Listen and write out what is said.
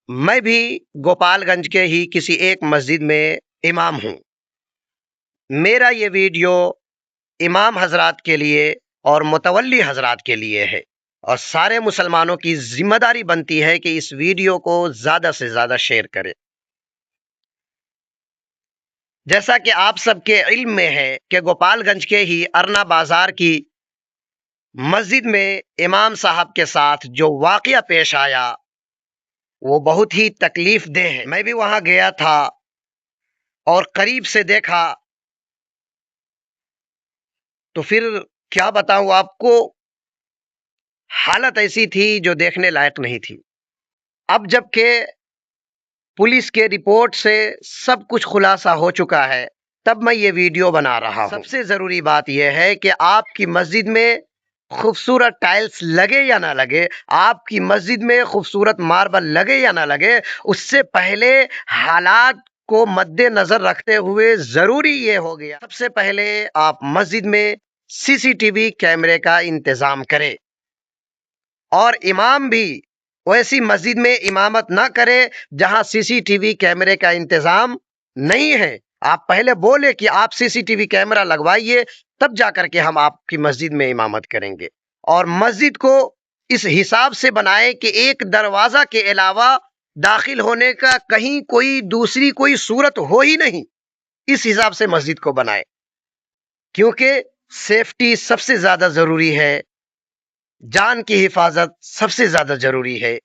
میں بھی گوپال گنج کے ہی کسی ایک مسجد میں امام ہوں۔ میرا یہ ویڈیو امام حضرات کے لیے اور متولی حضرات کے لیے ہے، اور سارے مسلمانوں کی ذمہ داری بنتی ہے کہ اس ویڈیو کو زیادہ سے زیادہ شیئر کرے۔ جیسا کہ آپ سب کے علم میں ہے کہ گوپال گنج کے ہی ارنا بازار کی مسجد میں امام صاحب کے ساتھ جو واقعہ پیش آیا وہ بہت ہی تکلیف دہ ہے۔ میں بھی وہاں گیا تھا اور قریب سے دیکھا تو پھر کیا بتاؤں آپ کو، حالت ایسی تھی جو دیکھنے لائق نہیں تھی۔ اب جب کہ پولیس کے رپورٹ سے سب کچھ خلاصہ ہو چکا ہے، تب میں یہ ویڈیو بنا رہا ہوں۔ سب سے ضروری بات یہ ہے کہ آپ کی مسجد میں خوبصورت ٹائلز لگے یا نہ لگے، آپ کی مسجد میں خوبصورت ماربل لگے یا نہ لگے، اس سے پہلے حالات کو مد نظر رکھتے ہوئے ضروری یہ ہو گیا سب سے پہلے آپ مسجد میں سی سی ٹی وی کیمرے کا انتظام کریں، اور امام بھی ویسی مسجد میں امامت نہ کرے جہاں سی سی ٹی وی کیمرے کا انتظام نہیں ہے۔ آپ پہلے بولے کہ آپ سی سی ٹی وی کیمرہ لگوائیے، تب جا کر کے ہم آپ کی مسجد میں امامت کریں گے، اور مسجد کو اس حساب سے بنائے کہ ایک دروازہ کے علاوہ داخل ہونے کا کہیں کوئی دوسری کوئی صورت ہو ہی نہیں، اس حساب سے مسجد کو بنائے، کیونکہ سیفٹی سب سے زیادہ ضروری ہے، جان کی حفاظت سب سے زیادہ ضروری ہے۔